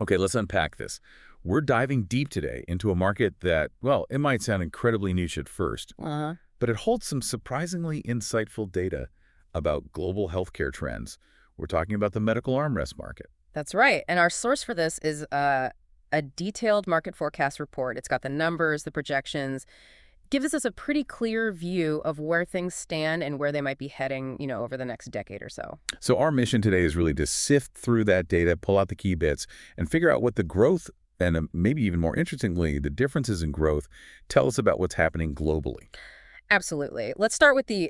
Okay, let's unpack this. We're diving deep today into a market that, well, it might sound incredibly niche at first, Uh-huh. but it holds some surprisingly insightful data about global healthcare trends. We're talking about the medical armrest market. That's right. And our source for this is a detailed market forecast report. It's got the numbers, the projections, gives us a pretty clear view of where things stand and where they might be heading, over the next decade or so. So our mission today is really to sift through that data, pull out the key bits, and figure out what the growth and maybe even more interestingly, the differences in growth tell us about what's happening globally. Absolutely. Let's start with the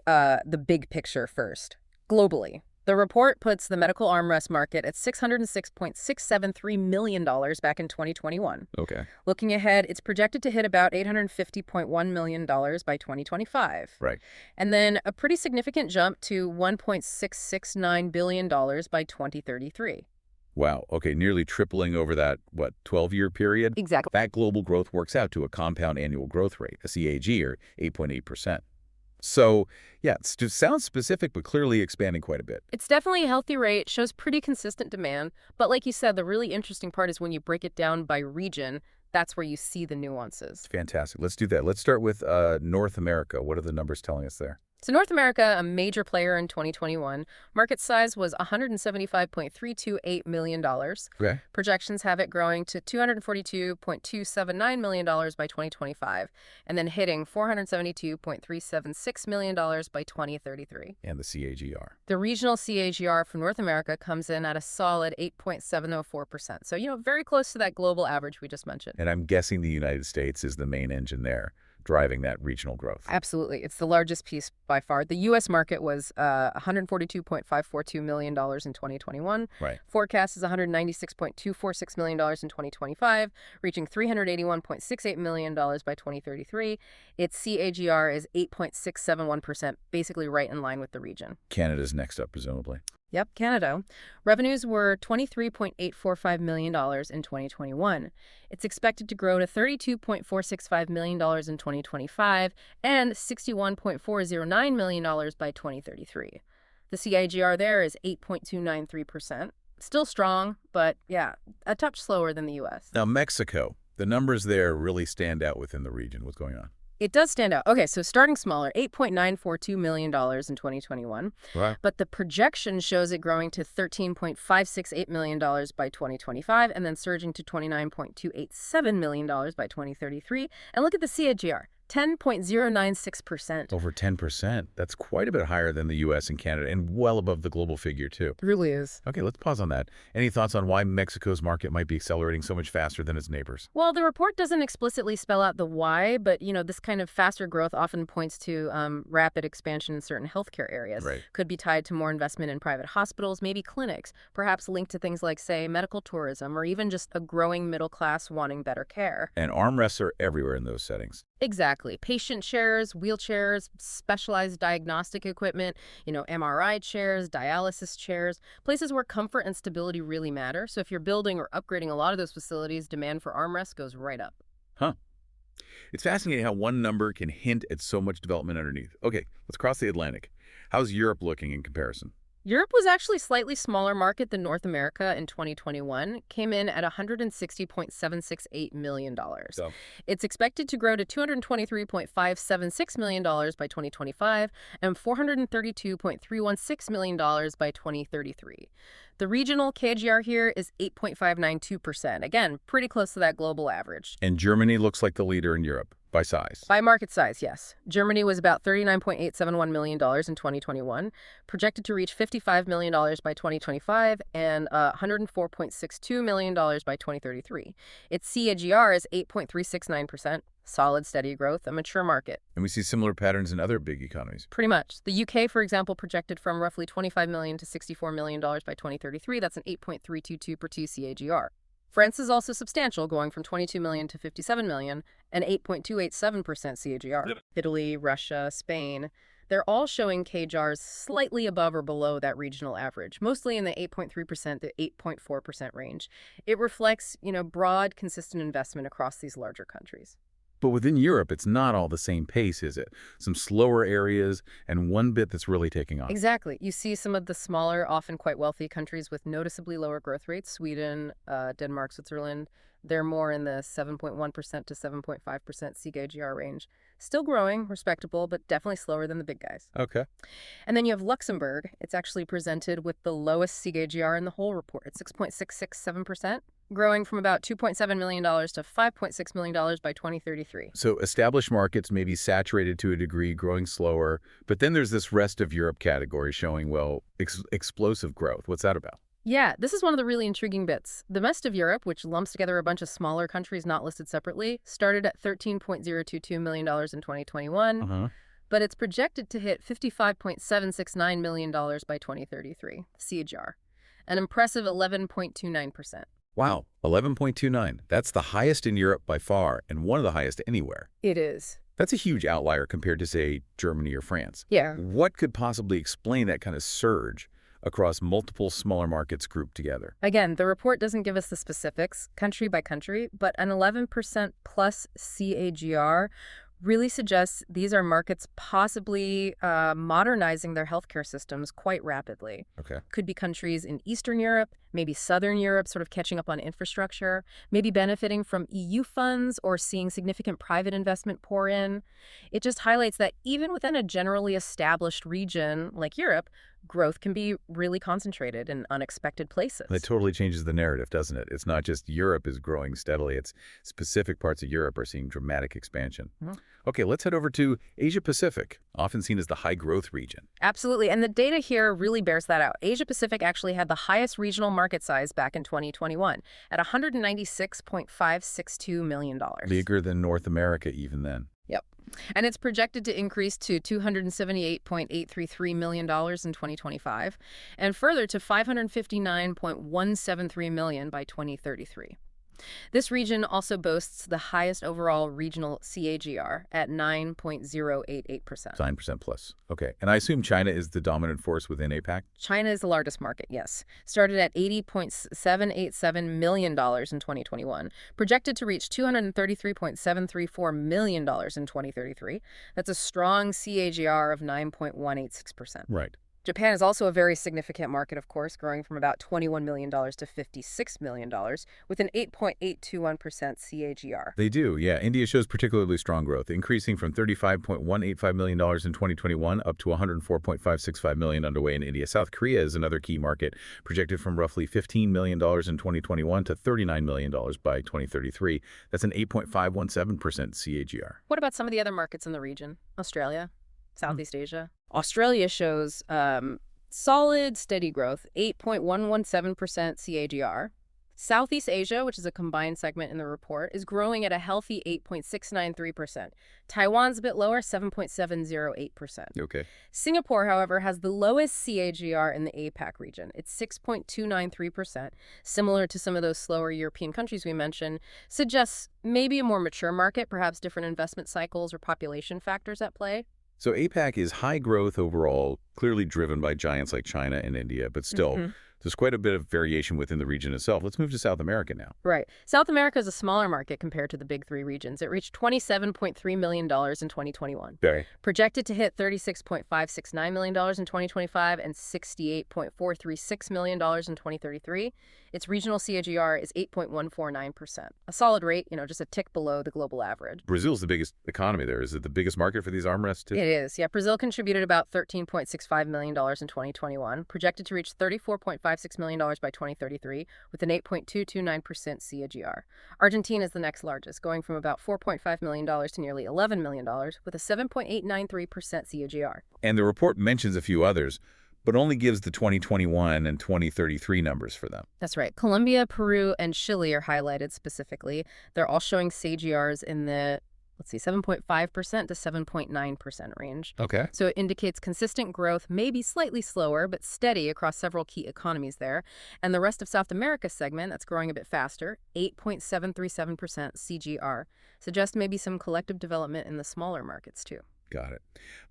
big picture first. Globally, the report puts the medical armrest market at $606.673 million back in 2021. Okay. Looking ahead, it's projected to hit about $850.1 million by 2025. Right. And then a pretty significant jump to $1.669 billion by 2033. Wow. Okay, nearly tripling over that, 12-year period? Exactly. That global growth works out to a compound annual growth rate, a CAGR, 8.8%. So, yeah, it sounds specific, but clearly expanding quite a bit. It's definitely a healthy rate, shows pretty consistent demand. But like you said, the really interesting part is when you break it down by region, that's where you see the nuances. Fantastic. Let's do that. Let's start with North America. What are the numbers telling us there? So North America, a major player in 2021, market size was $175.328 million. Okay. Projections have it growing to $242.279 million by 2025, and then hitting $472.376 million by 2033. And the CAGR. The regional CAGR for North America comes in at a solid 8.704%. So, very close to that global average we just mentioned. And I'm guessing the United States is the main engine there, driving that regional growth. Absolutely. It's the largest piece by far. The U.S. market was $142.542 million in 2021. Right. Forecast is $196.246 million in 2025, reaching $381.68 million by 2033. Its CAGR is 8.671%, basically right in line with the region. Canada's next up, presumably. Yep, Canada. Revenues were $23.845 million in 2021. It's expected to grow to $32.465 million in 2025 and $61.409 million by 2033. The CAGR there is 8.293%. Still strong, but yeah, a touch slower than the U.S. Now, Mexico, the numbers there really stand out within the region. What's going on? It does stand out. Okay, so starting smaller, $8.942 million in 2021. Wow. But the projection shows it growing to $13.568 million by 2025 and then surging to $29.287 million by 2033. And look at the CAGR. 10.096%. Over 10%. That's quite a bit higher than the U.S. and Canada, and well above the global figure, too. It really is. Okay, let's pause on that. Any thoughts on why Mexico's market might be accelerating so much faster than its neighbors? Well, the report doesn't explicitly spell out the why, but, this kind of faster growth often points to rapid expansion in certain healthcare areas. Right. Could be tied to more investment in private hospitals, maybe clinics, perhaps linked to things like, say, medical tourism, or even just a growing middle class wanting better care. And armrests are everywhere in those settings. Exactly. Patient chairs, wheelchairs, specialized diagnostic equipment, MRI chairs, dialysis chairs, places where comfort and stability really matter. So if you're building or upgrading a lot of those facilities, demand for armrests goes right up. Huh. It's fascinating how one number can hint at so much development underneath. Okay, let's cross the Atlantic. How's Europe looking in comparison? Europe was actually a slightly smaller market than North America in 2021, came in at $160.768 million. So, It's expected to grow to $223.576 million by 2025 and $432.316 million by 2033. The regional CAGR here is 8.592%. Again, pretty close to that global average. and Germany looks like the leader in Europe by size. By market size, yes. Germany was about $39.871 million in 2021, projected to reach $55 million by 2025 and $104.62 million by 2033. Its CAGR is 8.369%, solid, steady growth, a mature market. And we see similar patterns in other big economies. Pretty much. The UK, for example, projected from roughly $25 million to $64 million by 2033. That's an 8.322 per 2 CAGR. France is also substantial, going from 22 million to 57 million, an 8.287% CAGR. Yep. Italy, Russia, Spain, they're all showing CAGRs slightly above or below that regional average, mostly in the 8.3% to 8.4% range. It reflects, broad, consistent investment across these larger countries. But within Europe, it's not all the same pace, is it? Some slower areas and one bit that's really taking off. Exactly. You see some of the smaller, often quite wealthy countries with noticeably lower growth rates, Sweden, Denmark, Switzerland. They're more in the 7.1% to 7.5% CAGR range. Still growing, respectable, but definitely slower than the big guys. Okay. And then you have Luxembourg. It's actually presented with the lowest CAGR in the whole report at 6.667%, growing from about $2.7 million to $5.6 million by 2033. So established markets may be saturated to a degree, growing slower, but then there's this rest of Europe category showing, well, explosive growth. What's that about? Yeah, this is one of the really intriguing bits. The rest of Europe, which lumps together a bunch of smaller countries not listed separately, started at $13.022 million in 2021, Uh-huh. but it's projected to hit $55.769 million by 2033, CAGR, an impressive 11.29%. Wow, 11.29. That's the highest in Europe by far, and one of the highest anywhere. It is. That's a huge outlier compared to, say, Germany or France. Yeah. What could possibly explain that kind of surge across multiple smaller markets grouped together? Again, the report doesn't give us the specifics, country by country, but an 11% plus CAGR really suggests these are markets possibly modernizing their healthcare systems quite rapidly. Okay. Could be countries in Eastern Europe, maybe Southern Europe, sort of catching up on infrastructure, maybe benefiting from EU funds or seeing significant private investment pour in. It just highlights that even within a generally established region like Europe, growth can be really concentrated in unexpected places. That totally changes the narrative, doesn't it? It's not just Europe is growing steadily. It's specific parts of Europe are seeing dramatic expansion. Mhm. Okay, let's head over to Asia Pacific, often seen as the high growth region. Absolutely. And the data here really bears that out. Asia Pacific actually had the highest regional market size back in 2021 at $196.562 million. Bigger than North America even then. Yep. And it's projected to increase to $278.833 million in 2025 and further to $559.173 million by 2033. This region also boasts the highest overall regional CAGR at 9.088%. 9% plus. Okay. And I assume China is the dominant force within APAC? China is the largest market, yes. Started at $80.787 million in 2021, projected to reach $233.734 million in 2033. That's a strong CAGR of 9.186%. Right. Japan is also a very significant market, of course, growing from about $21 million to $56 million with an 8.821% CAGR. They do, yeah. India shows particularly strong growth, increasing from $35.185 million in 2021 up to $104.565 million underway in India. South Korea is another key market, projected from roughly $15 million in 2021 to $39 million by 2033. That's an 8.517% CAGR. What about some of the other markets in the region? Australia? Southeast Asia. Australia shows solid, steady growth, 8.117% CAGR. Southeast Asia, which is a combined segment in the report, is growing at a healthy 8.693%. Taiwan's a bit lower, 7.708%. Okay. Singapore, however, has the lowest CAGR in the APAC region. It's 6.293%, similar to some of those slower European countries we mentioned, suggests maybe a more mature market, perhaps different investment cycles or population factors at play. So APAC is high growth overall, clearly driven by giants like China and India, but still, there's quite a bit of variation within the region itself. Let's move to South America now. Right. South America is a smaller market compared to the big three regions. It reached $27.3 million in 2021. Okay. Projected to hit $36.569 million in 2025 and $68.436 million in 2033. Its regional CAGR is 8.149%. A solid rate, just a tick below the global average. Brazil's the biggest economy there. Is it the biggest market for these armrests too? It is. Yeah, Brazil contributed about $13.65 million in 2021, projected to reach $34.56 million by 2033 with an 8.229% CAGR. Argentina is the next largest, going from about $4.5 million to nearly $11 million with a 7.893% CAGR. And the report mentions a few others, but only gives the 2021 and 2033 numbers for them. That's right. Colombia, Peru, and Chile are highlighted specifically. They're all showing CAGRs in the 7.5% to 7.9% range. Okay. So it indicates consistent growth, maybe slightly slower, but steady across several key economies there. And the rest of South America segment, that's growing a bit faster, 8.737% CGR, suggests maybe some collective development in the smaller markets too. Got it.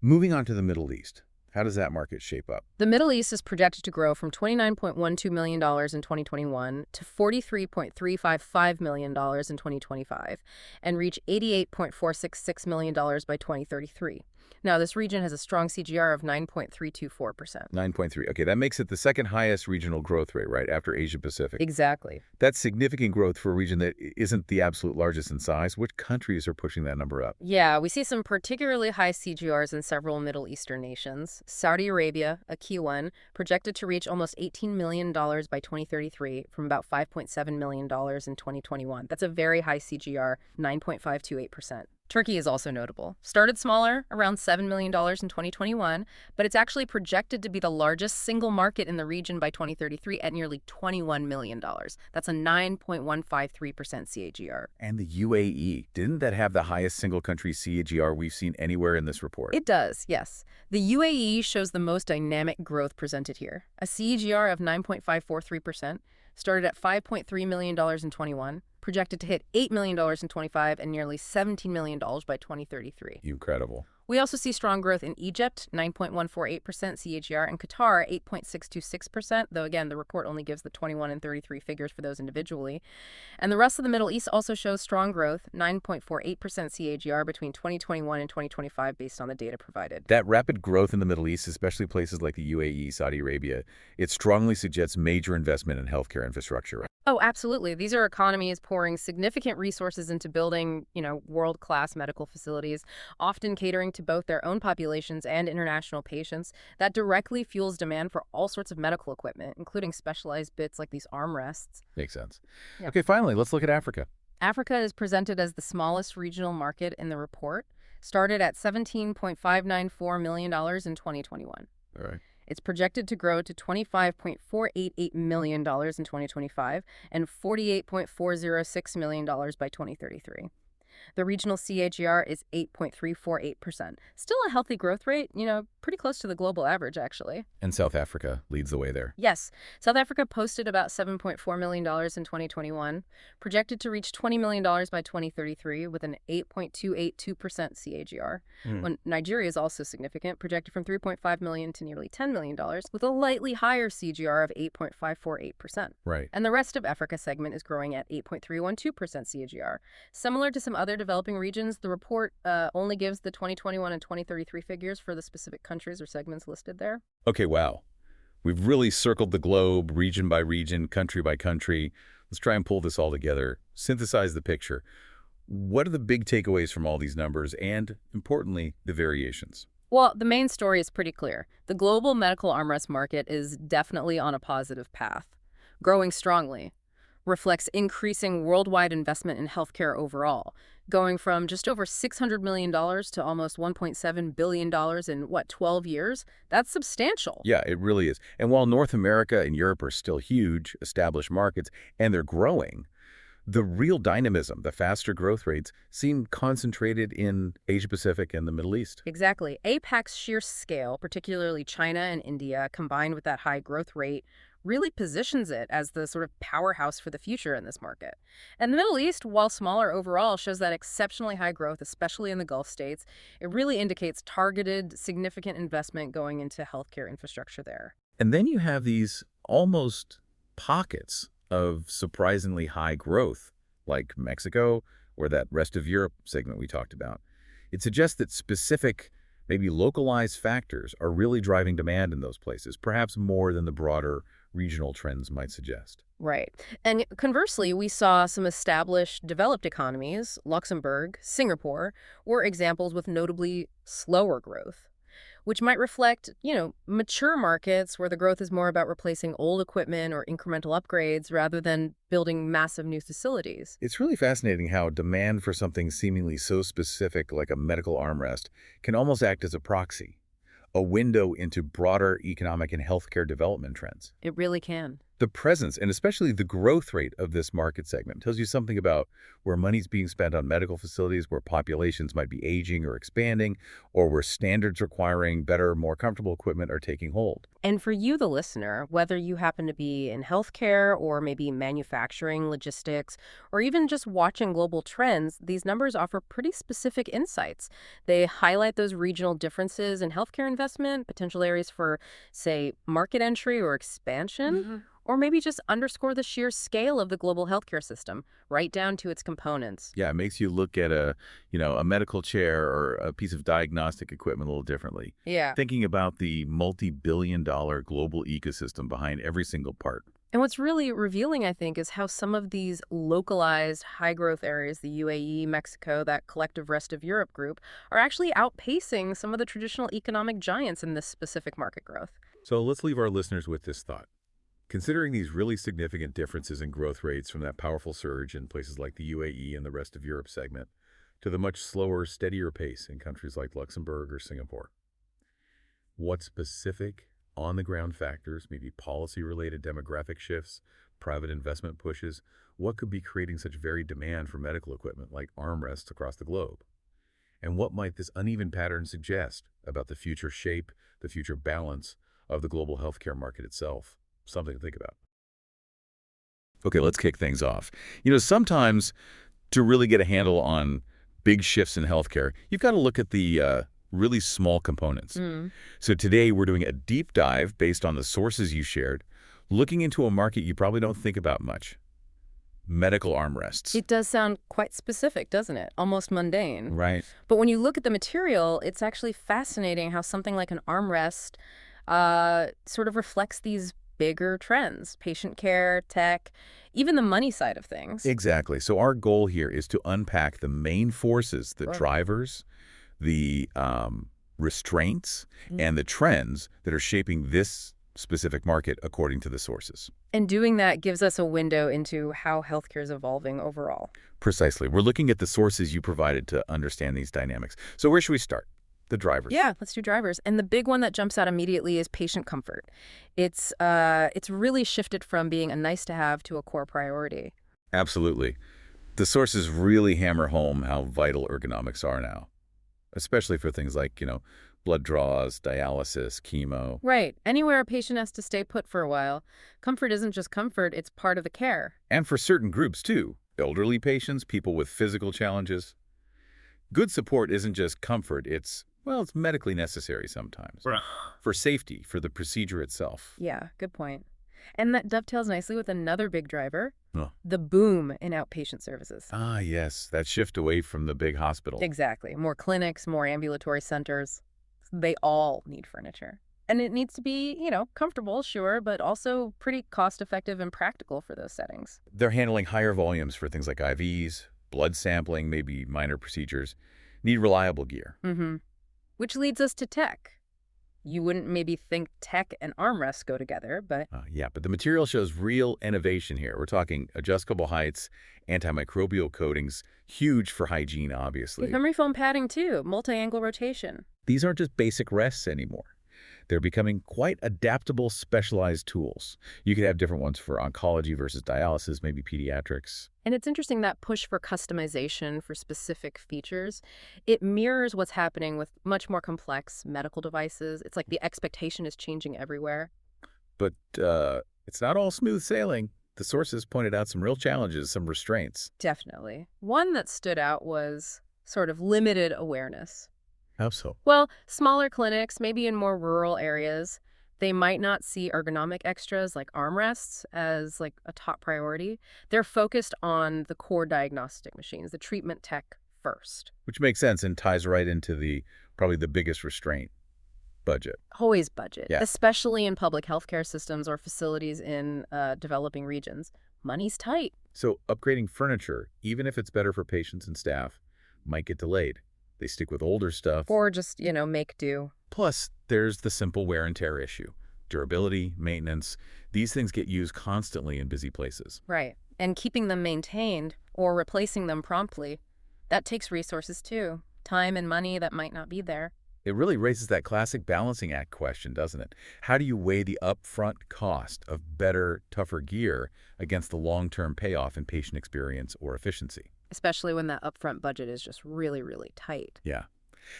Moving on to the Middle East. How does that market shape up? The Middle East is projected to grow from $29.12 million in 2021 to $43.355 million in 2025 and reach $88.466 million by 2033. Now, this region has a strong CGR of 9.324%. 9.3. Okay, that makes it the second highest regional growth rate, right, after Asia Pacific. Exactly. That's significant growth for a region that isn't the absolute largest in size. Which countries are pushing that number up? Yeah, we see some particularly high CGRs in several Middle Eastern nations. Saudi Arabia, a key one, projected to reach almost $18 million by 2033 from about $5.7 million in 2021. That's a very high CGR, 9.528%. Turkey is also notable. Started smaller, around $7 million in 2021, but it's actually projected to be the largest single market in the region by 2033 at nearly $21 million. That's a 9.153% CAGR. And the UAE, didn't that have the highest single country CAGR we've seen anywhere in this report? It does, yes. The UAE shows the most dynamic growth presented here. A CAGR of 9.543%, started at $5.3 million in 21, projected to hit $8 million in 25 and nearly $17 million by 2033. Incredible. We also see strong growth in Egypt, 9.148% CAGR, and Qatar, 8.626%, though again, the report only gives the 21 and 33 figures for those individually. And the rest of the Middle East also shows strong growth, 9.48% CAGR between 2021 and 2025 based on the data provided. That rapid growth in the Middle East, especially places like the UAE, Saudi Arabia, it strongly suggests major investment in healthcare infrastructure, right? Oh, absolutely. These are economies pouring significant resources into building, world-class medical facilities, often catering to both their own populations and international patients. That directly fuels demand for all sorts of medical equipment, including specialized bits like these armrests. Makes sense. Yeah. Okay, finally, let's look at Africa. Africa is presented as the smallest regional market in the report, started at $17.594 million in 2021. All right. It's projected to grow to $25.488 million in 2025 and $48.406 million by 2033. The regional CAGR is 8.348%. Still a healthy growth rate, pretty close to the global average, actually. And South Africa leads the way there. Yes. South Africa posted about $7.4 million in 2021, projected to reach $20 million by 2033 with an 8.282% CAGR. When Nigeria is also significant, projected from $3.5 million to nearly $10 million with a lightly higher CAGR of 8.548%. Right. And the rest of Africa segment is growing at 8.312% CAGR. Similar to some other developing regions, the report only gives the 2021 and 2033 figures for the specific countries or segments listed there. Okay, wow. We've really circled the globe, region by region, country by country. Let's try and pull this all together, synthesize the picture. What are the big takeaways from all these numbers and, importantly, the variations? Well, the main story is pretty clear. The global medical armrest market is definitely on a positive path, growing strongly, reflects increasing worldwide investment in healthcare overall, going from just over $600 million to almost $1.7 billion in, 12 years? That's substantial. Yeah, it really is. And while North America and Europe are still huge, established markets, and they're growing, the real dynamism, the faster growth rates, seem concentrated in Asia-Pacific and the Middle East. Exactly. APAC's sheer scale, particularly China and India, combined with that high growth rate, really positions it as the sort of powerhouse for the future in this market. And the Middle East, while smaller overall, shows that exceptionally high growth, especially in the Gulf states. It really indicates targeted, significant investment going into healthcare infrastructure there. And then you have these almost pockets of surprisingly high growth, like Mexico or that rest of Europe segment we talked about. It suggests that specific, maybe localized factors are really driving demand in those places, perhaps more than the broader regional trends might suggest. Right. And conversely, we saw some established developed economies, Luxembourg, Singapore, were examples with notably slower growth, which might reflect, mature markets where the growth is more about replacing old equipment or incremental upgrades rather than building massive new facilities. It's really fascinating how demand for something seemingly so specific like a medical armrest can almost act as a proxy, a window into broader economic and healthcare development trends. It really can. The presence and especially the growth rate of this market segment tells you something about where money's being spent on medical facilities, where populations might be aging or expanding, or where standards requiring better, more comfortable equipment are taking hold. And for you, the listener, whether you happen to be in healthcare or maybe manufacturing, logistics, or even just watching global trends, these numbers offer pretty specific insights. They highlight those regional differences in healthcare investment, potential areas for, say, market entry or expansion, Hmm. or maybe just underscore the sheer scale of the global healthcare system, right down to its components. Yeah, it makes you look at a medical chair or a piece of diagnostic equipment a little differently. Yeah. Thinking about the multi-billion-dollar global ecosystem behind every single part. And what's really revealing, I think, is how some of these localized high growth areas, the UAE, Mexico, that collective rest of Europe group, are actually outpacing some of the traditional economic giants in this specific market growth. So let's leave our listeners with this thought. Considering these really significant differences in growth rates from that powerful surge in places like the UAE and the rest of Europe segment to the much slower, steadier pace in countries like Luxembourg or Singapore, what specific on-the-ground factors, maybe policy-related demographic shifts, private investment pushes, what could be creating such varied demand for medical equipment like armrests across the globe? And what might this uneven pattern suggest about the future shape, the future balance of the global healthcare market itself? Something to think about. Okay, let's kick things off. Sometimes to really get a handle on big shifts in healthcare, you've got to look at the really small components. Mm. So today we're doing a deep dive based on the sources you shared, looking into a market you probably don't think about much. Medical armrests. It does sound quite specific, doesn't it? Almost mundane. Right. But when you look at the material, it's actually fascinating how something like an armrest sort of reflects these bigger trends: patient care, tech, even the money side of things. Exactly. So our goal here is to unpack the main forces, the Sure. drivers, the restraints, Mm. and the trends that are shaping this specific market according to the sources. And doing that gives us a window into how healthcare is evolving overall. Precisely. We're looking at the sources you provided to understand these dynamics. So where should we start? The drivers. Yeah, let's do drivers. And the big one that jumps out immediately is patient comfort. It's really shifted from being a nice to have to a core priority. Absolutely. The sources really hammer home how vital ergonomics are now, especially for things like, blood draws, dialysis, chemo. Right. Anywhere a patient has to stay put for a while, comfort isn't just comfort, it's part of the care. And for certain groups, too. Elderly patients, people with physical challenges. Good support isn't just comfort, it's medically necessary sometimes. Right. For safety, for the procedure itself. Yeah, good point. And that dovetails nicely with another big driver, Oh. the boom in outpatient services. Ah, yes, that shift away from the big hospital. Exactly. More clinics, more ambulatory centers. They all need furniture. And it needs to be, comfortable, sure, but also pretty cost-effective and practical for those settings. They're handling higher volumes for things like IVs, blood sampling, maybe minor procedures. Need reliable gear. Mm-hmm. Which leads us to tech. You wouldn't maybe think tech and armrests go together, but Yeah, but the material shows real innovation here. We're talking adjustable heights, antimicrobial coatings, huge for hygiene, obviously. memory foam padding too, multi-angle rotation. These aren't just basic rests anymore. They're becoming quite adaptable, specialized tools. You could have different ones for oncology versus dialysis, maybe pediatrics. And it's interesting that push for customization for specific features. It mirrors what's happening with much more complex medical devices. It's like the expectation is changing everywhere. But it's not all smooth sailing. The sources pointed out some real challenges, some restraints. Definitely. One that stood out was sort of limited awareness. How so? Well, smaller clinics, maybe in more rural areas, they might not see ergonomic extras like armrests as like a top priority. They're focused on the core diagnostic machines, the treatment tech first. Which makes sense and ties right into probably the biggest restraint, budget. Always budget, Yeah. especially in public healthcare systems or facilities in developing regions. Money's tight. So upgrading furniture, even if it's better for patients and staff, might get delayed. They stick with older stuff. Or just, make do. Plus, there's the simple wear and tear issue. Durability, maintenance, these things get used constantly in busy places. Right. And keeping them maintained or replacing them promptly, that takes resources too. Time and money that might not be there. It really raises that classic balancing act question, doesn't it? How do you weigh the upfront cost of better, tougher gear against the long-term payoff in patient experience or efficiency? Especially when that upfront budget is just really, really tight. Yeah.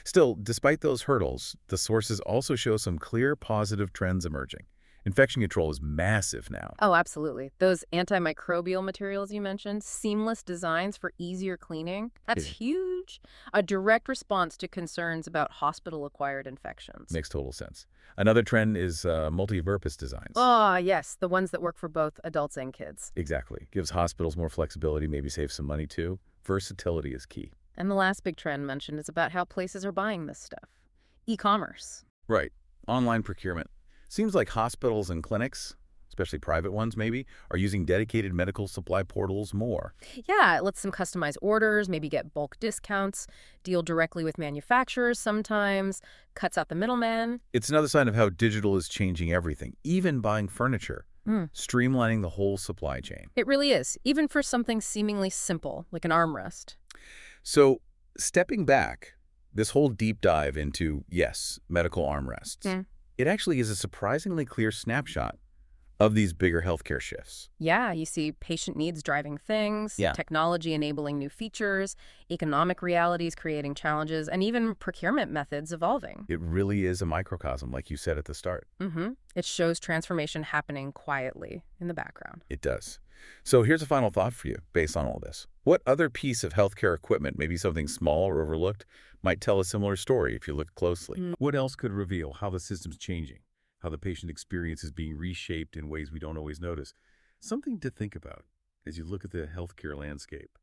Still, despite those hurdles, the sources also show some clear positive trends emerging. Infection control is massive now. Oh, absolutely. Those antimicrobial materials you mentioned, seamless designs for easier cleaning, that's Yeah. huge. A direct response to concerns about hospital-acquired infections. Makes total sense. Another trend is multi-purpose designs. Ah, yes, the ones that work for both adults and kids. Exactly. Gives hospitals more flexibility, maybe save some money too. Versatility is key. And the last big trend mentioned is about how places are buying this stuff. E-commerce. Right. Online procurement. Seems like hospitals and clinics, especially private ones maybe, are using dedicated medical supply portals more. Yeah, it lets them customize orders, maybe get bulk discounts, deal directly with manufacturers sometimes, cuts out the middleman. It's another sign of how digital is changing everything, even buying furniture, Mm. streamlining the whole supply chain. It really is, even for something seemingly simple, like an armrest. So, stepping back, this whole deep dive into, yes, medical armrests, it actually is a surprisingly clear snapshot of these bigger healthcare shifts. Yeah, you see patient needs driving things, Yeah. technology enabling new features, economic realities creating challenges, and even procurement methods evolving. It really is a microcosm, like you said at the start. It shows transformation happening quietly in the background. It does. So here's a final thought for you based on all this. What other piece of healthcare equipment, maybe something small or overlooked, might tell a similar story if you look closely? What else could reveal how the system's changing, how the patient experience is being reshaped in ways we don't always notice? Something to think about as you look at the healthcare landscape.